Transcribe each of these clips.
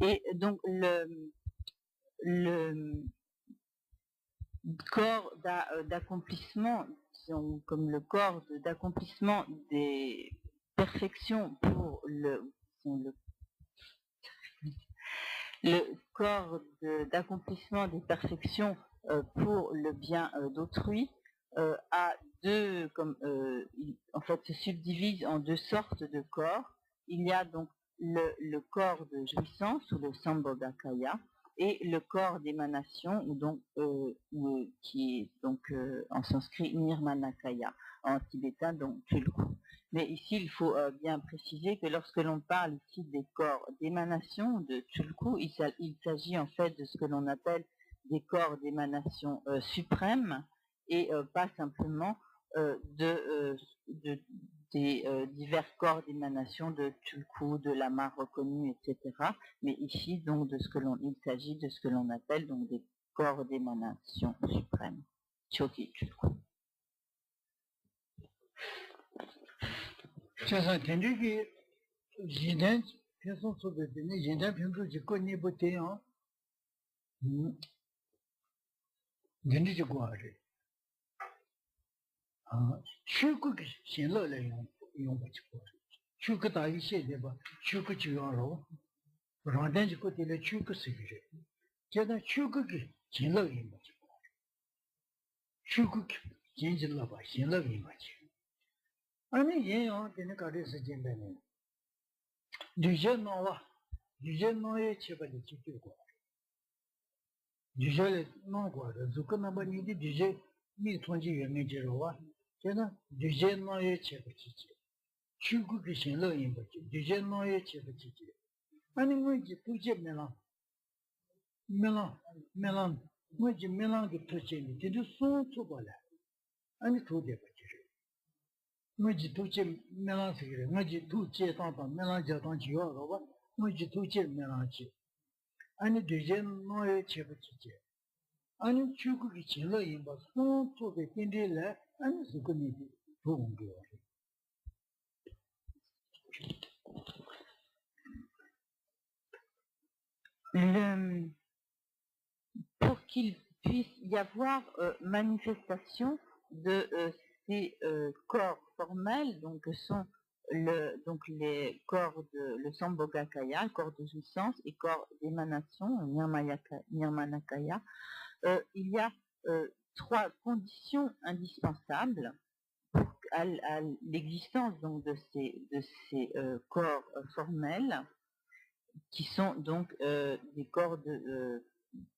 Et donc le corps d'accomplissement, comme le corps d'accomplissement des perfections pour le corps d'accomplissement des perfections pour le bien d'autrui a deux, en fait, se subdivise en deux sortes de corps. Il y a donc le corps de jouissance ou le Sambhogakaya et le corps d'émanation qui est donc en sanskrit Nirmanakaya, en tibétain donc Tulku. Mais ici, il faut bien préciser que lorsque l'on parle ici des corps d'émanation de Tulku, il s'agit en fait de ce que l'on appelle des corps d'émanation suprêmes et pas simplement des divers corps d'émanation de Tulku, de lama reconnus, etc. Mais ici, donc, il s'agit de ce que l'on appelle donc des corps d'émanation suprêmes, Choki Tulku. 자산 텐주기 진단 편성 속에 되는 진단 편도 짓고 니보테요. 된지 짓고 하래. 출국 신로를 용 받고. 출국 다 이제 봐. 출국 지원로. 라된 짓고 되는 출국 쓰기래. 제가 출국이 신로를 용 받고. 출국 진실로 봐. 신로를 용 받고. 아니 얘요 되는 가르쳐 진다네. 유전노의 체벌이 지키고 유전의 노고를 두고나마 니디 유전 미 통지 유명지로와 제가 유전노의 체벌 지키 출국이 신로인 거지 유전노의 체벌 지키 아니 뭐지 두제 메랑 뭐지 메랑이 터치니 되도 손 봐라 아니 도대 버지 뭐지 두제 메랑서 그래 뭐지 두제 당당 메랑 저당 지어로 봐 뭐지 두제 메랑지 아니 유전 노의 체벌 지키 아니 출국이 진로인 거 손톱에 낀들래 아니 수근이 좋은 거야. Pour qu'il puisse y avoir manifestation de ces corps formels, donc sont les corps le Sambhogakaya, le corps de jouissance et corps d'émanation, Nirmanakaya, il y a trois conditions indispensables à l'existence donc de ces corps formels qui sont donc des corps de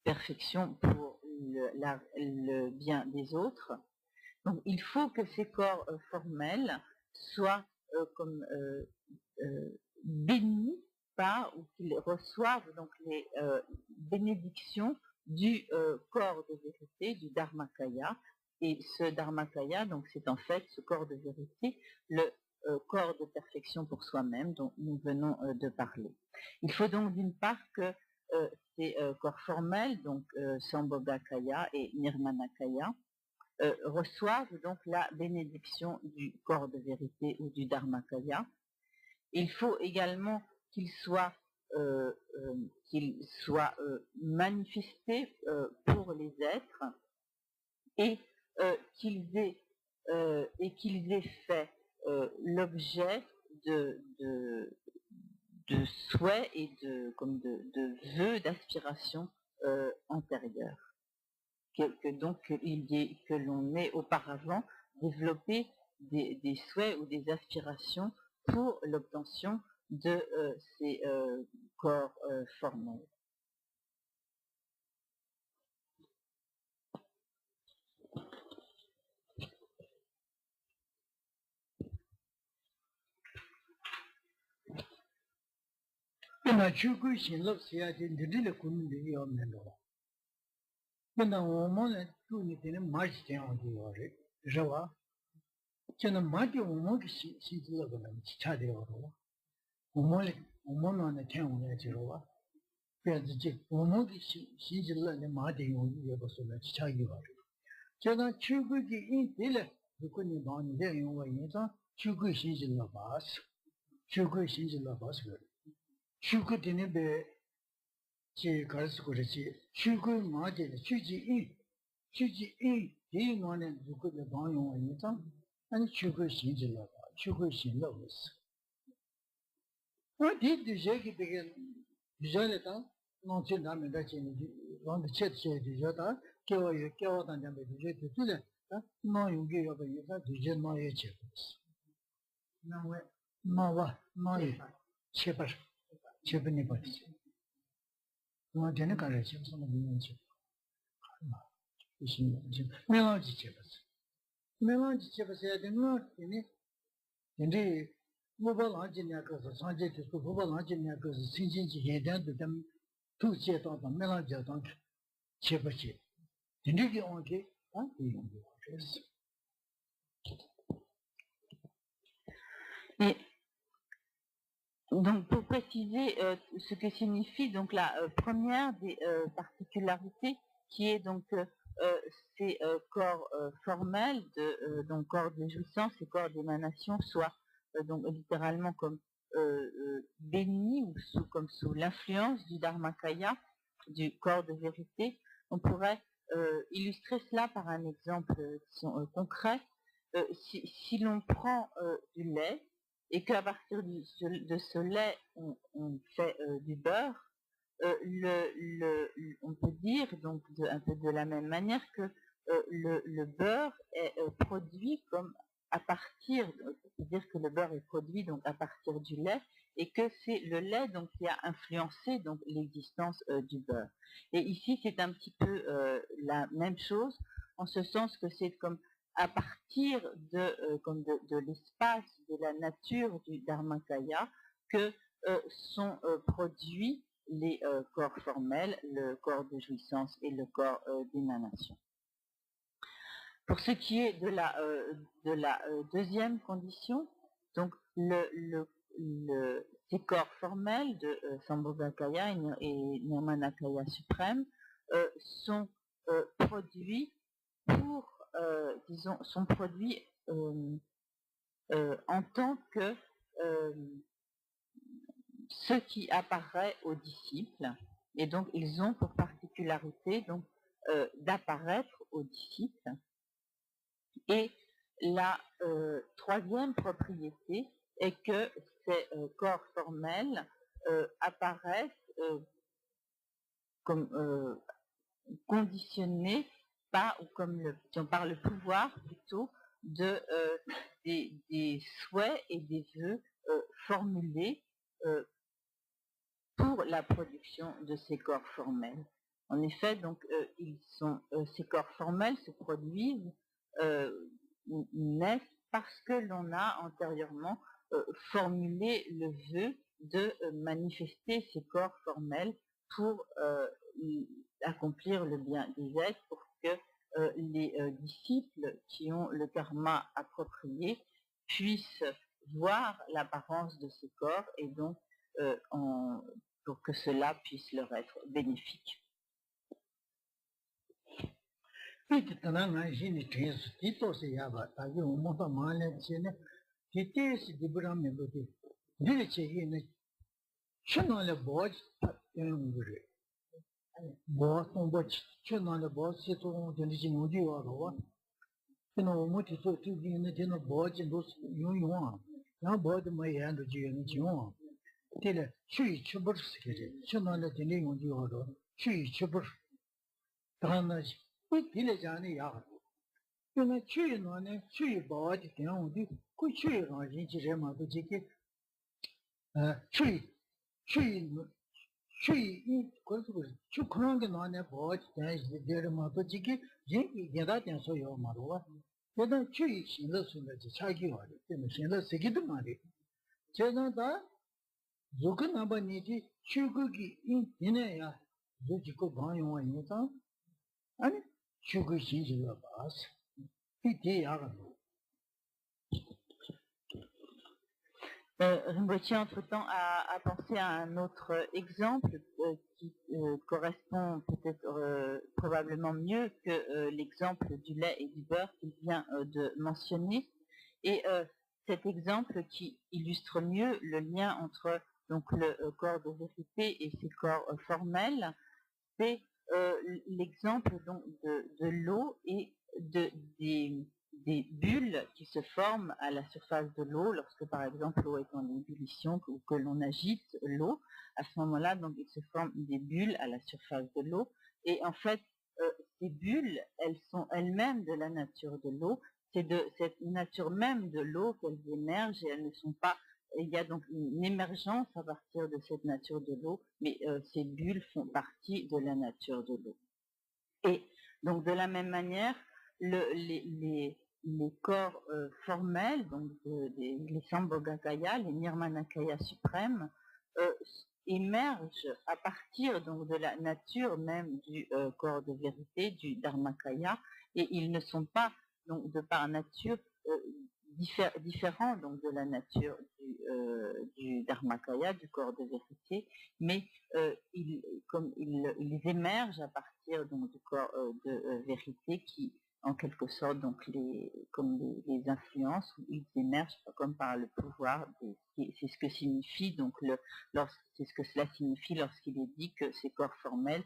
perfection pour le bien des autres. Donc il faut que ces corps formels soient bénis par, ou qu'ils reçoivent donc les bénédictions du corps de vérité, du Dharmakaya. Et ce Dharmakaya, donc c'est en fait ce corps de vérité, le corps de perfection pour soi-même dont nous venons de parler. Il faut donc d'une part que ces corps formels, donc Sambhogakaya et Nirmanakaya, reçoivent donc la bénédiction du corps de vérité ou du Dharmakaya. Il faut également qu'ils soient manifestés pour les êtres et qu'ils aient fait l'objet de souhaits et de vœux, d'aspirations antérieures. Que l'on ait auparavant développé des souhaits ou des aspirations pour l'obtention de ces corps formels. 나 출국 신럽 세야지 늘릴 군데 없는데. 근데 오면은 돈이 되는 맛이 되는 거래. 그래서 저는 맛이 오면 신들어가 차대요. 오면은 태우네 지로와. 그래서 이제 오면 신들어는 맛이요 이거서는 차이요. 제가 출국이 인들 그분이 많은데 용어에서 출국 신들어 봤어. 출국 신들어 봤어. 출국 되는 배 제 가르쳐 그러지 추구 마제 추지 이 원에 누구의 방용을 인상 아니 추구 신질라 추구 신라 없어 어디 뒤제기 되게 뒤절에다 놓친 다음에 다시 원데 쳇쳇 뒤져다 깨워다 다음에 뒤제 뒤제 너 여기 여기 여기서 뒤제 너의 쳇 나왜 너와 너의 쳇발 쳇분이 버리지 뭐 되는 거를 지금 손을 밀는지 멜랑지 쳇봤어야 되는 거 같으니 근데 무발하지냐 그래서 산재도 무발하지냐 그래서 신진지 예단도 좀 투제도 멜랑지도 쳇봤지 근데 어디 이런 거 그래서 Et donc, pour préciser ce que signifie donc la première des particularités, qui est donc ces corps formels, donc corps de jouissance et corps d'émanation, soit donc littéralement comme bénis ou comme sous l'influence du Dharmakaya, du corps de vérité. On pourrait illustrer cela par un exemple concret. Si l'on prend du lait, et qu'à partir de ce lait, on fait du beurre, on peut dire donc un peu de la même manière que le beurre est produit comme à partir, c'est-à-dire que le beurre est produit donc à partir du lait et que c'est le lait donc qui a influencé donc l'existence du beurre. Et ici c'est un petit peu la même chose en ce sens que c'est comme à partir de l'espace, de la nature du Dharmakaya, que sont produits les corps formels, le corps de jouissance et le corps d'émanation. Pour ce qui est de la deuxième condition, donc ces corps formels de Sambhogakaya et Nirmanakaya suprême sont produits pour sont produits en tant que ce qui apparaît aux disciples, et donc ils ont pour particularité donc d'apparaître aux disciples. Et la troisième propriété est que ces corps formels apparaissent comme conditionnés ou comme par le pouvoir plutôt des souhaits et des vœux formulés pour la production de ces corps formels. En effet, donc ces corps formels se produisent, naissent parce que l'on a antérieurement formulé le vœu de manifester ces corps formels pour accomplir le bien des êtres, pour que les disciples qui ont le karma approprié puissent voir l'apparence de ces corps et donc pour que cela puisse leur être bénéfique. Rinpoche, entre-temps, a pensé à un autre exemple qui correspond peut-être probablement mieux que l'exemple du lait et du beurre qu'il vient de mentionner. Et cet exemple qui illustre mieux le lien entre donc le corps de vérité et ses corps formels, c'est l'exemple donc de l'eau et des bulles qui se forment à la surface de l'eau lorsque par exemple l'eau est en ébullition ou que l'on agite l'eau. À ce moment-là, donc il se forme des bulles à la surface de l'eau et en fait ces bulles, elles sont elles-mêmes de la nature de l'eau. C'est de cette nature même de l'eau qu'elles émergent et elles ne sont pas. Il y a donc une émergence à partir de cette nature de l'eau, mais ces bulles font partie de la nature de l'eau. Et donc de la même manière, les corps formels, donc les Sambhogakaya, les Nirmanakaya suprêmes, émergent à partir donc de la nature même du corps de vérité, du Dharmakaya, et ils ne sont pas donc de par nature différents donc de la nature du Dharmakaya, du corps de vérité, mais ils émergent à partir donc du corps de vérité qui en quelque sorte donc les influences, ils émergent comme par le pouvoir, c'est ce que signifie donc c'est ce que cela signifie lorsqu'il est dit que ces corps formels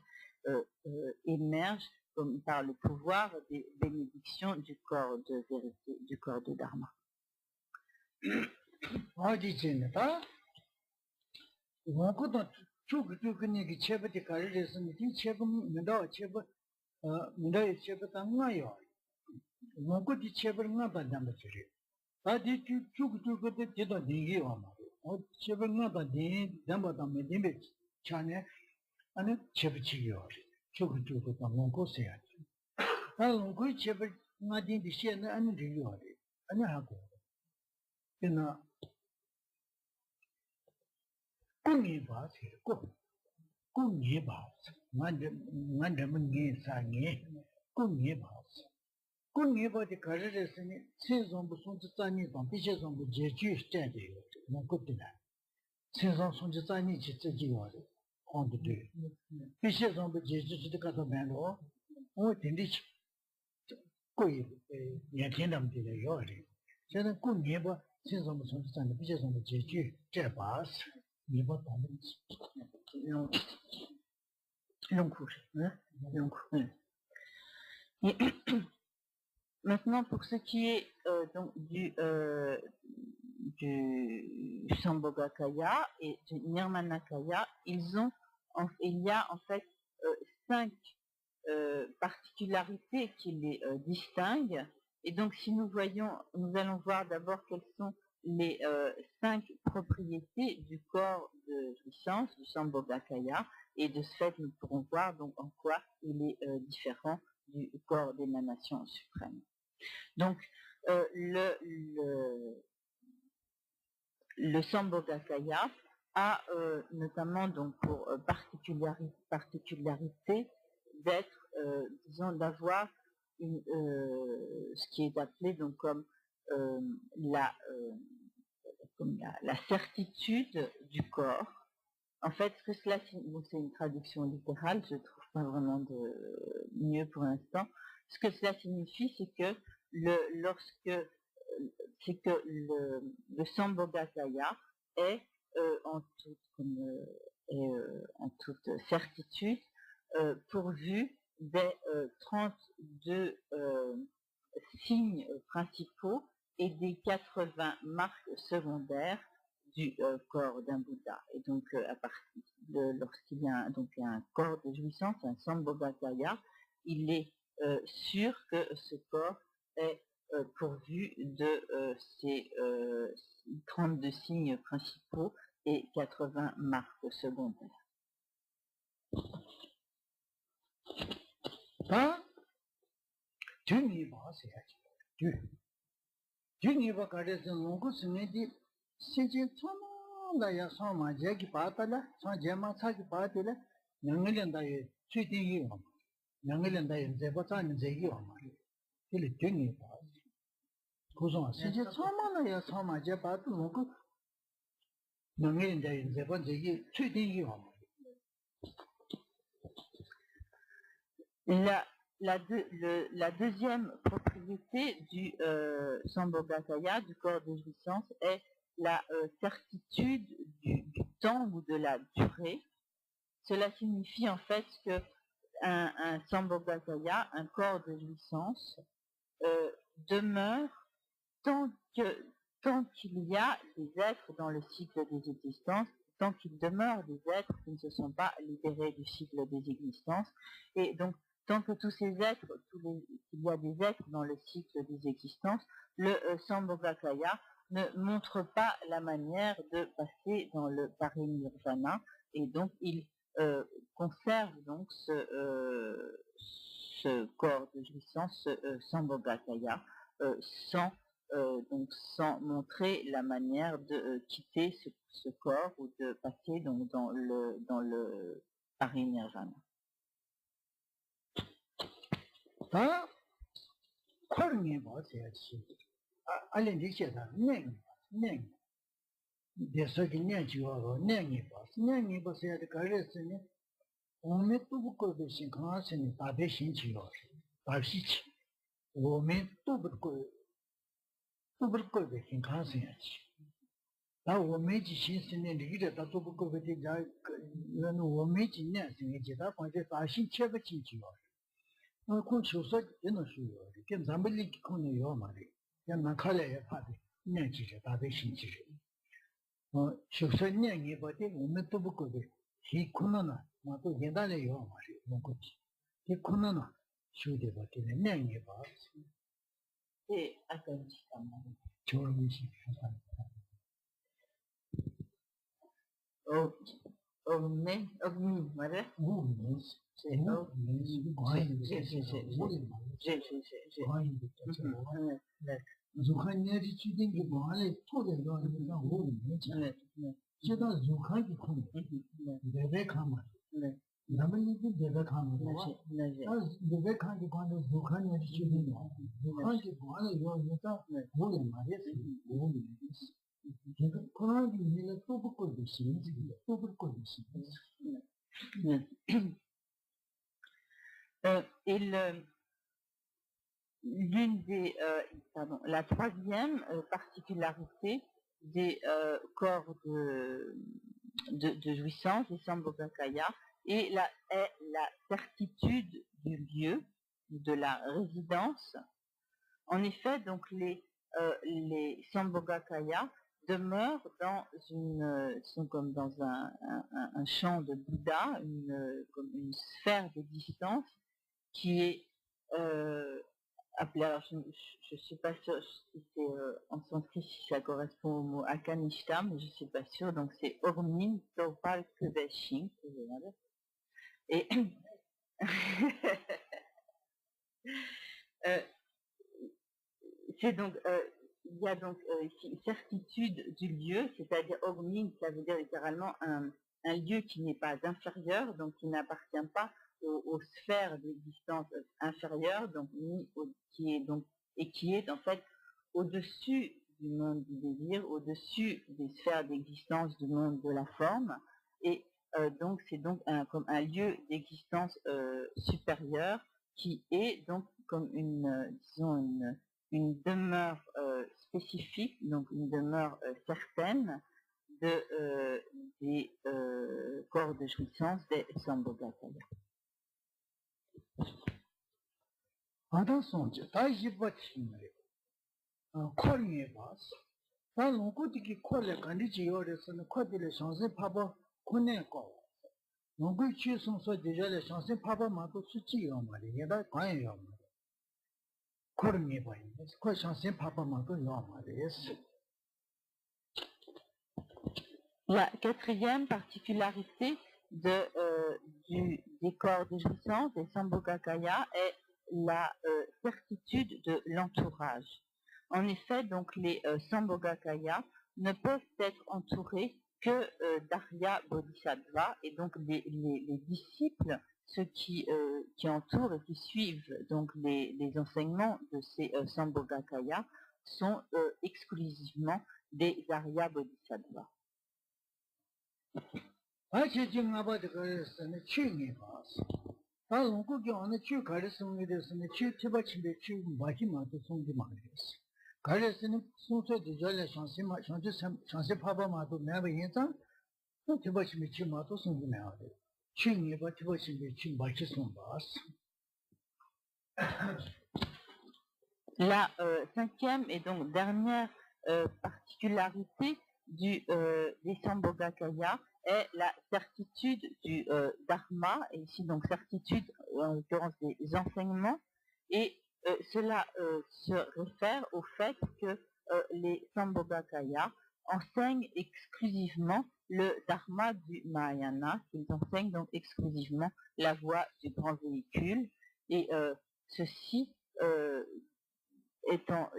émergent comme par le pouvoir des bénédictions du corps de vérité, du corps de Dharma. Maintenant, pour ce qui est donc du Sambhogakaya et du Nirmanakaya, il y a en fait 5 particularités qui les distinguent. Et donc, si nous allons voir d'abord quelles sont les 5 propriétés du corps de jouissance, du Sambhogakaya, et de ce fait, nous pourrons voir donc en quoi il est différent du corps d'émanation suprême. Donc, le Sambhogakaya a notamment donc pour particularité d'être, disons, d'avoir ce qui est appelé donc comme la certitude du corps. En fait, ce que cela signifie, c'est une traduction littérale, je ne trouve pas vraiment de mieux pour l'instant. Ce que cela signifie, c'est que le Sambhogakaya est en toute certitude pourvu des 32 signes principaux et des 80 marques secondaires du corps d'un Bouddha. Et donc, à partir lorsqu'il y a un corps de jouissance, un Sambhogakaya, il est sûr que ce corps est pourvu de ces 32 signes principaux et 80 marques secondaires. La deuxième propriété du Sambhogakaya, du corps de jouissance, est la certitude du temps ou de la durée. Cela signifie en fait que un Sambhogakaya, un corps de jouissance, demeure tant qu'il y a des êtres dans le cycle des existences, tant qu'il demeure des êtres qui ne se sont pas libérés du cycle des existences, et donc tant que tous ces êtres, qu'il y a des êtres dans le cycle des existences, le Sambhogakaya ne montre pas la manière de passer dans le parinirvana, et donc il conserve donc ce corps de jouissance, ce Sambhogakaya, sans montrer la manière de quitter ce corps ou de passer donc dans le parinirvana. 다 코르니 뭐세지 알렌디시다 네 대서기 내지와로 내니 보세요 가르스니 오메 뚜부고 대신 강하시니 다 대신 지요 다시치 오메 뚜부고 대신 강하시야지 나 오메 지신스네 리기다 다 뚜부고 대신 자 오메 지내스니 지다 관계 다시 체버지 지요 그 조사 되는 수요. 이게 잠들리 코네요 말이. 그냥 나칼에 파데. 내지게 다들 신지게. 조사 내니 버데 오면 또 붙고 이 코너나 나도 옛날에요 말이. 뭔거지. 이 코너나 쇼데 버데 내니 봐. 예, 아까 잠깐만. 저러면서 Ogni, voilà. Zuhaniyeti çiğdince bahane toda doğru olmuyor. Çeda zuhaniyeti konu. Deve kama. Zamanında deve kama. Deve kama konu zuhaniyeti çiğdince. Zuhaniyeti bahane yolda olmuyor. Olmuyor. Kur'an dinle topu koyduğunuz gibi topu koyduğunuz. La troisième particularité des corps de jouissance des Sambhogakaya est la certitude du lieu, de la résidence. En effet, donc les Sambhogakaya demeurent sont comme dans un champ de Bouddha, comme une sphère d'existence qui est appelée, alors je ne suis pas sûre si c'est en sanskrit si ça correspond au mot Akanishta, mais je ne suis pas sûre, donc c'est Ormin Topal Kudeshin, et c'est donc il y a donc ici une certitude du lieu, c'est-à-dire Ogmin, ça veut dire littéralement un lieu qui n'est pas inférieur, donc qui n'appartient pas aux sphères d'existence inférieures, donc qui est en fait au-dessus du monde du désir, au-dessus des sphères d'existence du monde de la forme, et donc c'est donc comme un lieu d'existence supérieur qui est donc comme une demeure spécifique, donc une demeure certaine des corps de jouissance des Sambhogakaya. Attention, 다시 버티는 코리에 봐서 다 농구들이 코를 간디지 요래서는 코들의 상세 파버 코네 거 농구 취성서 대절의 상세 파버만도 수치요 말이야. 얘가 관여요. 코리에 봐요. 코 상세 파버만도 요 말이야. La quatrième particularité des corps de jouissance des Sambhogakaya est la certitude de l'entourage. En effet, donc les Sambhogakaya ne peuvent être entourés que d'Arya Bodhisattva, et donc les disciples, ceux qui entourent et qui suivent donc les enseignements de ces Sambhogakaya sont exclusivement des Arya Bodhisattva. La cinquième et donc dernière particularité des Sambhogakaya est la certitude du Dharma, et ici donc certitude en l'occurrence des enseignements, et cela se réfère au fait que les Sambhogakaya enseignent exclusivement le Dharma du Mahayana, qu'ils enseignent donc exclusivement la voie du grand véhicule, et ceci étant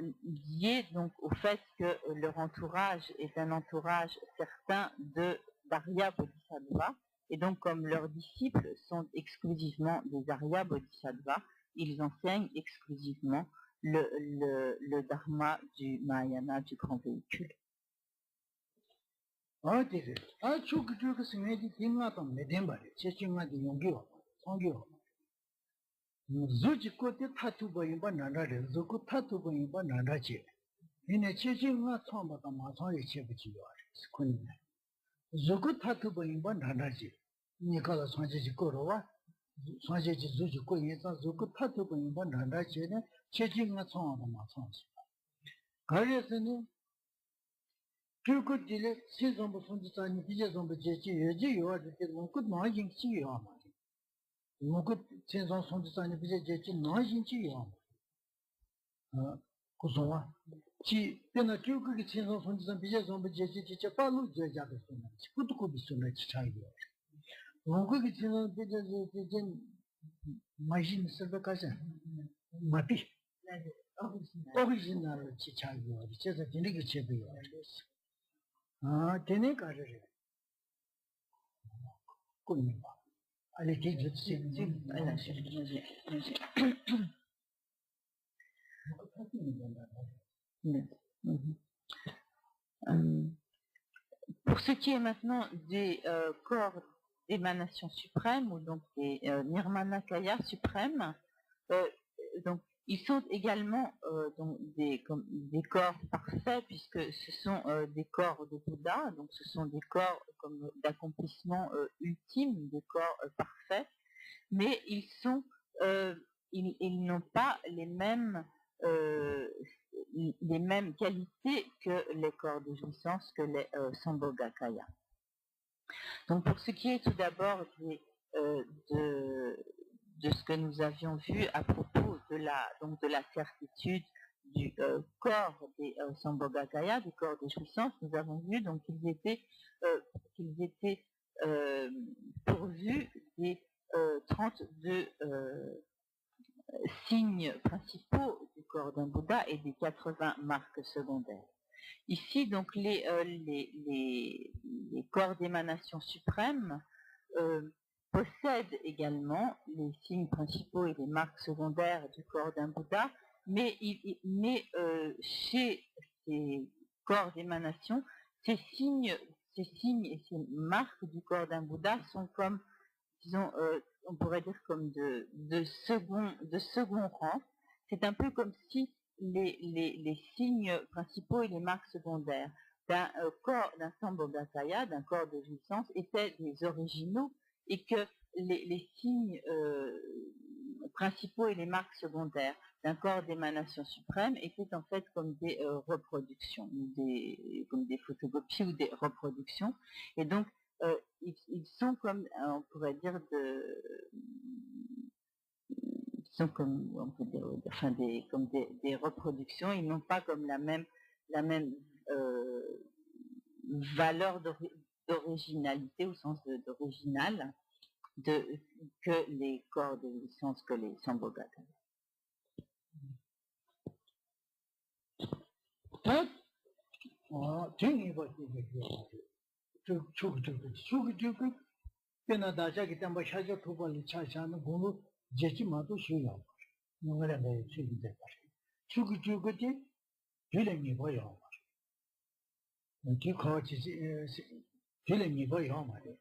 lié donc au fait que leur entourage est un entourage certain de d'Arya Bodhisattva, et donc comme leurs disciples sont exclusivement des Arya Bodhisattva, ils enseignent exclusivement le Dharma du Mahayana, du grand véhicule. Zuji kote tatu bayimba nandare, zuku tatu bayimba nandache. Ine cheche nga tsamba ta masang chepe chiyawari, kunina. Zuku tatu bayimba nandache. Nikala sanjeji korowa, sanjeji zuji koyinsa, zuku tatu bayimba nandache ne, cheche nga tsamba ta masang chepe. Karese ne, kyuku dile, si zombo sunji tsani, pije zombo cheche, yeji yawari, kut maa yingi chiyawari. Mukut senson sonji sani bize jechi nanjin chi yam. Kusongwa. Chi pena kyuku ki senson sonji sani bize zombo jechi chi palu jeja ka suna. Chi kutu kubi suna chi chayi yo. Mukut ki senson bize jechi majin sirbe kasha. Mati. Original chi chayi yo. Chesa dini ki chebi yo. Dini karere. Kunima. Pour ce qui est maintenant des corps d'émanation suprême, ou donc des Nirmanakaya suprêmes, donc ils sont également donc des corps parfaits, puisque ce sont des corps de Bouddha, donc ce sont des corps comme d'accomplissement ultime, des corps parfaits, mais ils n'ont pas les mêmes qualités que les corps de jouissance, que les Sambhogakaya. Donc pour ce qui est tout d'abord de ce que nous avions vu à propos de la certitude du corps des Sambhogakaya, du corps des jouissances, nous avons vu donc qu'ils étaient pourvus des 32 signes principaux du corps d'un Bouddha et des 80 marques secondaires. Ici, donc, les corps d'émanation suprême possèdent également les signes principaux et les marques secondaires du corps d'un Bouddha, mais chez ces corps d'émanation, ces signes et ces marques du corps d'un Bouddha sont comme, disons, on pourrait dire comme de second rang. C'est un peu comme si les signes principaux et les marques secondaires d'un corps, d'un Sambhogakaya, d'un corps de jouissance, étaient des originaux, et que les signes principaux et les marques secondaires d'un corps d'émanation suprême étaient en fait comme des reproductions, comme des photocopies ou des reproductions, et donc ils sont comme, on pourrait dire, ils sont comme, on peut dire, enfin comme des reproductions. Ils n'ont pas comme la même valeur d'originalité, au sens d'original, que les corps de licence, que les Sambhogakaya. 제치 마도 쉬어요. 누구를 내 책임져 봐. 죽이 빌랭이 보여. 기코지 빌랭이 보여 말이야.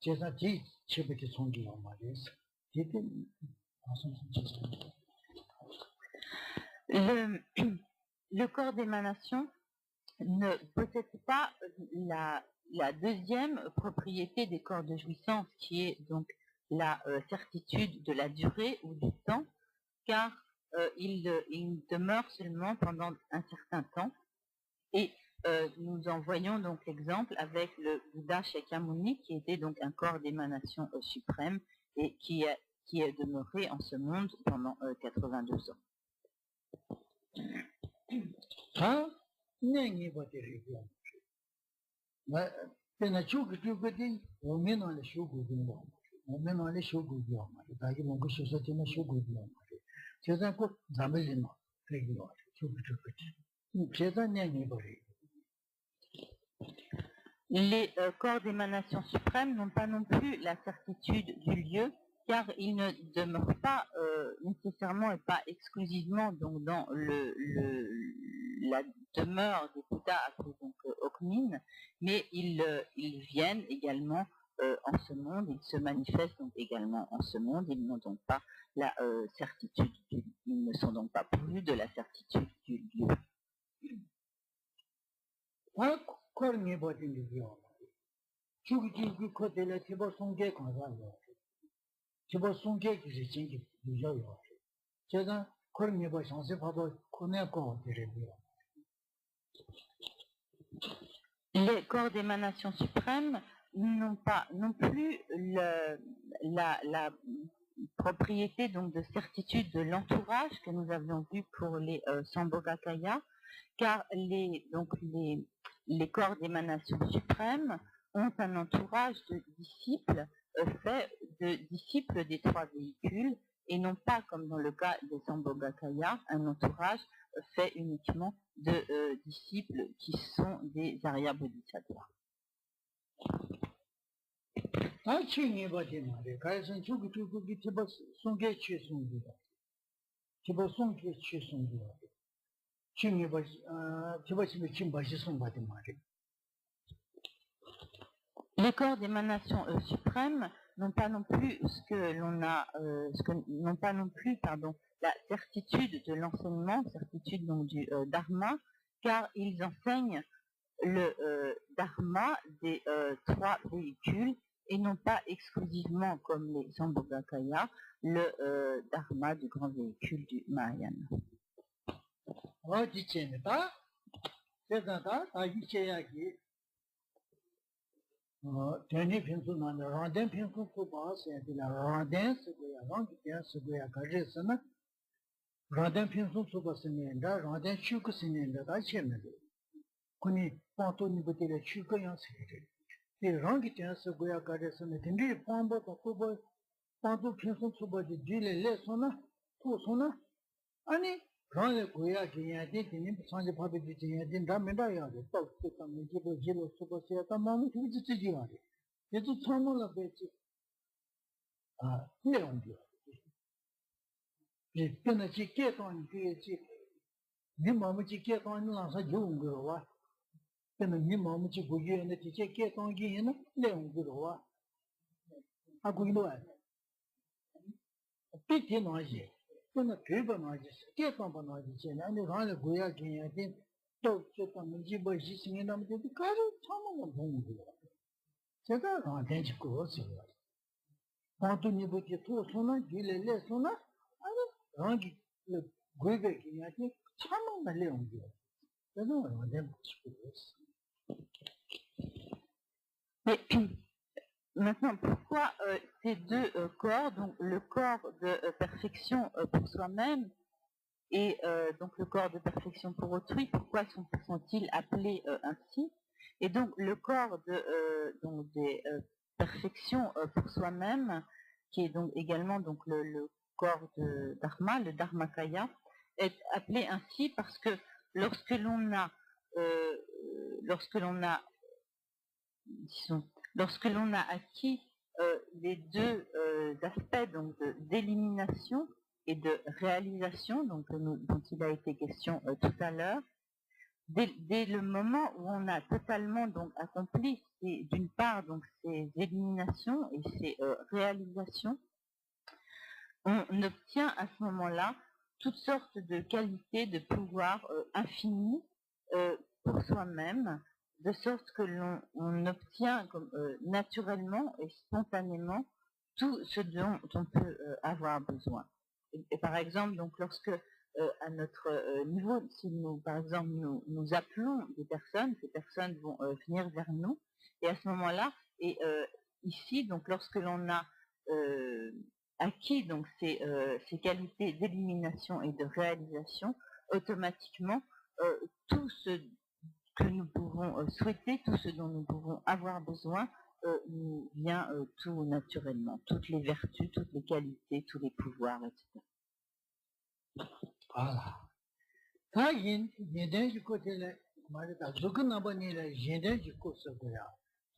제가 지 집에 송기요 말이야. 이때 Le corps d'émanation ne possède pas la deuxième propriété des corps de jouissance, qui est donc la certitude de la durée ou du temps, car il demeure seulement pendant un certain temps. Et nous en voyons donc l'exemple avec le Bouddha Shakyamuni, qui était donc un corps d'émanation suprême et qui est demeuré en ce monde pendant 82 ans. Ah, n'est pas terrible. Mais la chose que tu peux dire, on met dans les choses que tu vois. On met dans les choses que tu vois. D'ailleurs, on peut se sortir dans les choses que tu vois. C'est un peu d'amélioration régulière. C'est un n'est pas Les corps d'émanation suprême n'ont pas non plus la certitude du lieu, car ils ne demeurent pas nécessairement et pas exclusivement donc, dans la demeure des Bouddhas appelés donc Oknin, mais ils viennent également en ce monde, ils se manifestent donc également en ce monde, ils n'ont donc pas la certitude, ils ne sont donc pas pourvus de la certitude du lieu. corps n'est pas terrible. Tu dis que tu es là, son gars quand ça va. Tu vas son gars qui se tient qui déjà là. C'est un corps n'est pas censé pas connaître corps terrible. Les corps d'émanation suprême n'ont pas non plus la propriété donc de certitude de l'entourage que nous avions vu pour les Sambhogakaya, car les corps d'émanation suprême ont un entourage de disciples fait de disciples des trois véhicules et non pas comme dans le cas des Sambhogakaya, un entourage fait uniquement de disciples qui sont des Arya Bodhisattvas. Ah, tu n'es pas terrible. Quand ils sont tous qui te passent son gars chez son gars. Tu vas son gars chez son gars. Tu n'es pas, tu vas me chimbacher son gars de marée. Les corps d'émanation suprême n'ont pas non plus n'ont pas non plus, la certitude de l'enseignement, certitude donc du dharma, car ils enseignent le dharma des trois véhicules et non pas exclusivement comme les Sambhogakaya, le dharma du grand véhicule du Mahayana. Oh, tu tiens pas? C'est un tas, à y tiens qui. Dernier pinceau dans le randin pinceau pour passer, c'est la randin, c'est quoi, randin, c'est quoi, carré, c'est na. Randin pinceau pour passer, là, randin chuk, c'est na, là, c'est na. Kuni, panto ni botte le chuk, yan c'est. Et randin, c'est quoi, carré, c'est na. Tendri, pambo, topo, panto pinceau pour passer, dit les son na, tout son na. Ani, randin, quoi, qui y a des, qui n'y sont pas de dit, y a des, là, mais là, y a des, pas, c'est comme, il faut dire, c'est pas, c'est à maman, tu dis, tu dis, et tout ça, non, la bête. Ah, mais on dit. J'ai bien à checker ton qui ni maman checker ton là ça joue wa. Ben ni maman checker bouger ne checker ton qui ne léon wa. A couille petit non-j'ai. On a plus de non-j'ai. Qu'est-ce qu'on va non-j'ai? C'est là, nous allons goya qui y a des tout ce qu'on me dit, bah, j'y suis dans le cadre, ça m'a bon. C'est ça, on a des choses. Quand on y va, tout son nom, il est là, son nom. Alors, le goya qui y a des, ça m'a léon. C'est ça, on a des choses. Mais maintenant, pourquoi ces deux corps, donc le corps de perfection pour soi-même et donc le corps de perfection pour autrui, pourquoi sont-ils appelés ainsi? Et donc le corps donc des perfections pour soi-même, qui est donc également donc le corps de Dharma, le Dharmakaya, est appelé ainsi parce que lorsque l'on a acquis les deux aspects donc d'élimination et de réalisation, donc dont il a été question tout à l'heure, dès le moment où on a totalement donc accompli d'une part donc ces éliminations et ces réalisations, on obtient à ce moment-là toutes sortes de qualités de pouvoir infinies pour soi-même, de sorte que l'on obtient comme, naturellement et spontanément tout ce dont on peut avoir besoin. Et par exemple, donc lorsque à notre niveau, si nous, par exemple, nous appelons des personnes, ces personnes vont venir vers nous, et à ce moment-là, et ici, donc lorsque l'on a acquis donc ces qualités d'élimination et de réalisation, automatiquement, tout ce que nous pouvons souhaiter, tout ce dont nous pouvons avoir besoin, nous vient tout naturellement, toutes les vertus, toutes les qualités, tous les pouvoirs, etc. Voilà. Ça, il y a du côté là, Zuku Nabani là, il y a du côté là.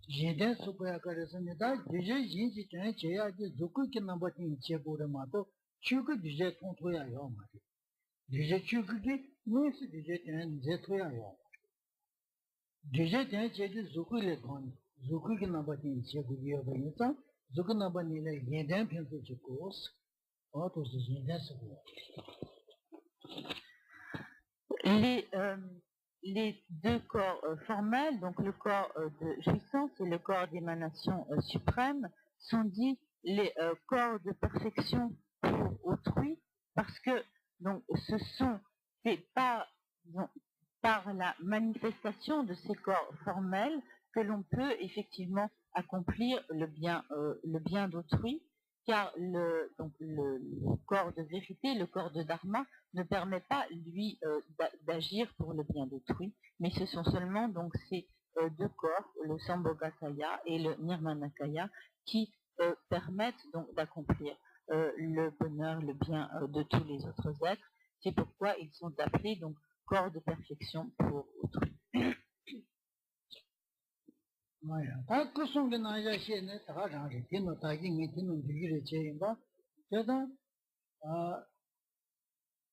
J'ai super caressonneta, déjà j'ai dit que j'ai à dire Zuku qui n'a pas été chez pour le matin, tu que déjà ton toit à l'homme. Déjà tu que nous c'est déjà un zétoy à l'homme. Déjà j'ai dit Zuku les grands, Zuku qui n'a pas été chez pour le matin, Zuku n'a pas été là, il y a un peu de course, autre c'est un second. Les deux corps formels, donc le corps de jouissance et le corps d'émanation suprême, sont dits les corps de perfection pour autrui, parce que donc c'est par la manifestation de ces corps formels que l'on peut effectivement accomplir le bien d'autrui, car le corps de vérité, le corps de dharma, ne permet pas, lui, d'agir pour le bien d'autrui, mais ce sont seulement donc ces deux corps, le Sambhogakaya et le Nirmanakaya, qui permettent donc d'accomplir le bonheur, le bien de tous les autres êtres. C'est pourquoi ils sont appelés donc corps de perfection pour autrui. Voilà. Tant que son que n'a pas chez nous, t'as rien de bien, t'as dit mais tu nous dis le chez moi, c'est ça.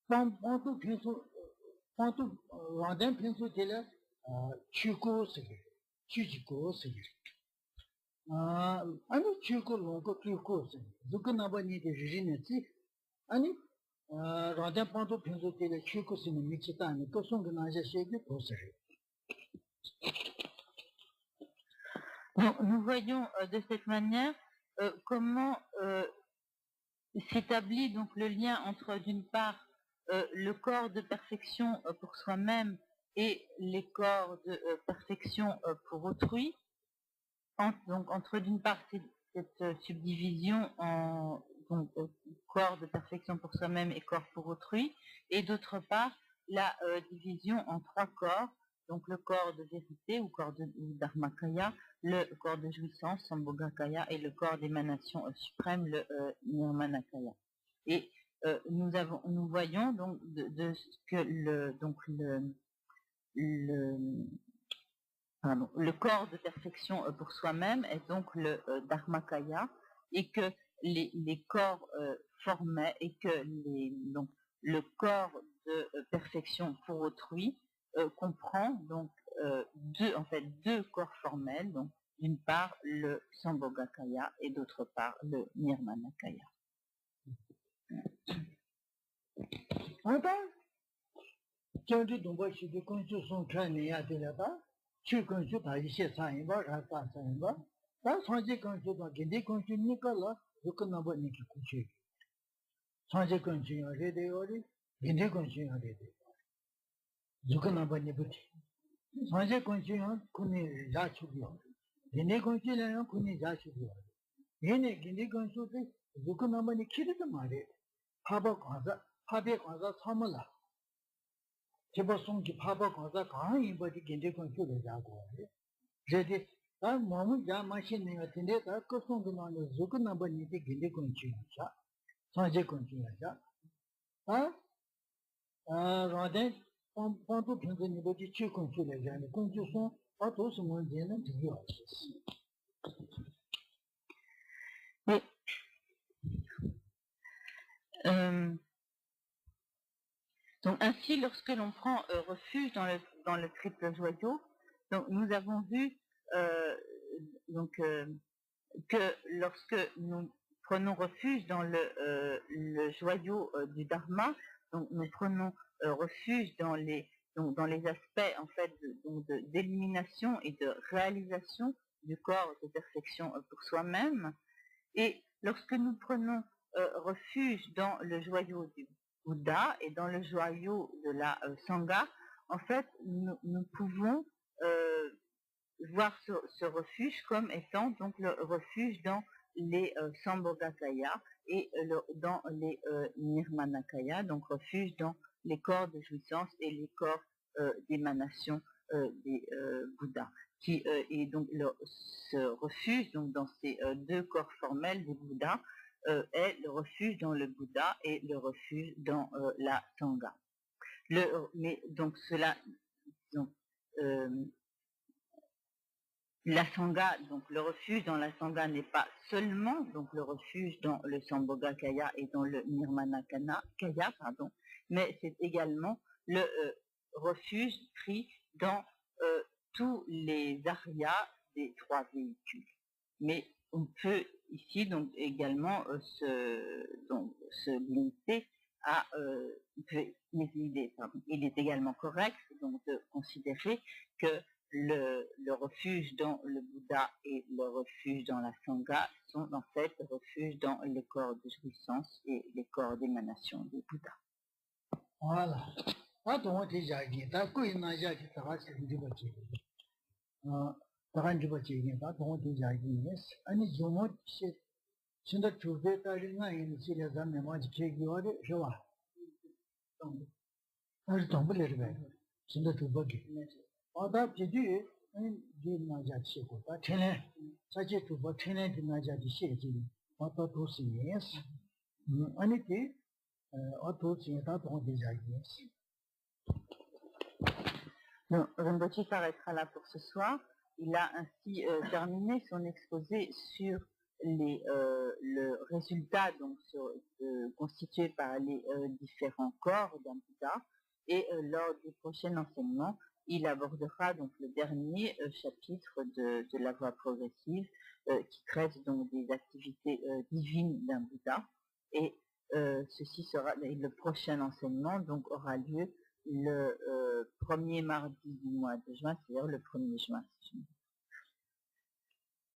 Quand tu rendais pinceau de là, tu causes, tu causes. Ani tu causes, donc on n'a pas ni de génétique. Ani rendais pinceau de là, tu causes une mixitane, que son que n'a pas chez nous, cause. Nous voyons de cette manière comment s'établit donc le lien entre, d'une part, le corps de perfection pour soi-même et les corps de perfection pour autrui, donc entre d'une part cette subdivision en corps de perfection pour soi-même et corps pour autrui, et d'autre part la division en trois corps, donc le corps de vérité ou corps de dharmakaya, le corps de jouissance, Sambhogakaya, et le corps d'émanation suprême, le Nirmanakaya. Et nous voyons donc de ce que le corps de perfection pour soi-même est donc le Dharmakaya, et que les corps formels, et que donc le corps de perfection pour autrui comprend donc deux corps formels, donc d'une part le Sambhogakaya et d'autre part le Nirmanakaya. Quand tu tombes sur des constructions crâniennes là-bas, tu construis par ici ça y va, ça y va. Dans changer construit dans des construits Nicolas, je connais pas ni qui couche. Changer construit en rédéori, des construits en rédéori. Je connais pas ni petit. Changer construit en connaît j'achouille. Des construits là en connaît j'achouille. Des construits, je connais pas ni qui de marrer. Papa quand ça samala. 제가 송기 파파 가서 강이 버디 견제 컨트롤을 하고 제디 다 몸은 자 마시는 거 같은데 다 거송도 나는 조금 남은 이제 견제 컨트롤이야 사제 컨트롤이야 라데 본도 편전이 버디 치 컨트롤을 하는 컨트롤은 어떠서 문제는 되게 없었어. Donc ainsi, lorsque l'on prend refuge dans le triple joyau, donc nous avons vu que lorsque nous prenons refuge dans le joyau du Dharma, donc nous prenons refuge dans les donc dans les aspects en fait d'élimination et de réalisation du corps de perfection pour soi-même. Et lorsque nous prenons refuge dans le joyau du Bouddha et dans le joyau de la Sangha, en fait, nous pouvons voir ce refuge comme étant donc le refuge dans les Sambhogakaya et dans les Nirmanakaya, donc refuge dans les corps de jouissance et les corps d'émanation des Bouddhas. Et donc ce refuge donc dans ces deux corps formels des Bouddhas est le refuge dans le Bouddha et le refuge dans la Sangha. Mais donc cela, donc, la Sangha, donc le refuge dans la Sangha n'est pas seulement donc le refuge dans le Sambhogakaya et dans le Nirmanakaya, pardon, mais c'est également le refuge pris dans tous les arias des trois véhicules. Mais on peut ici donc également se limiter à il est également correct donc de considérer que le refuge dans le Bouddha et le refuge dans la Sangha sont en fait le refuge dans les corps de jouissance et les corps d'émanation du Bouddha. Voilà. Donc, tu as dit, tu as dit, tu as dit, tu as dit, tu as dit, Donc, Rinpoche s'arrêtera là pour ce soir. Il a ainsi terminé son exposé sur le résultat donc constitué par les différents corps d'un Bouddha. Et lors du prochain enseignement, il abordera donc le dernier chapitre de la voie progressive qui traite donc des activités divines d'un Bouddha. Et ceci sera le prochain enseignement donc aura lieu le premier mardi du mois de juin, c'est-à-dire le 1er juin.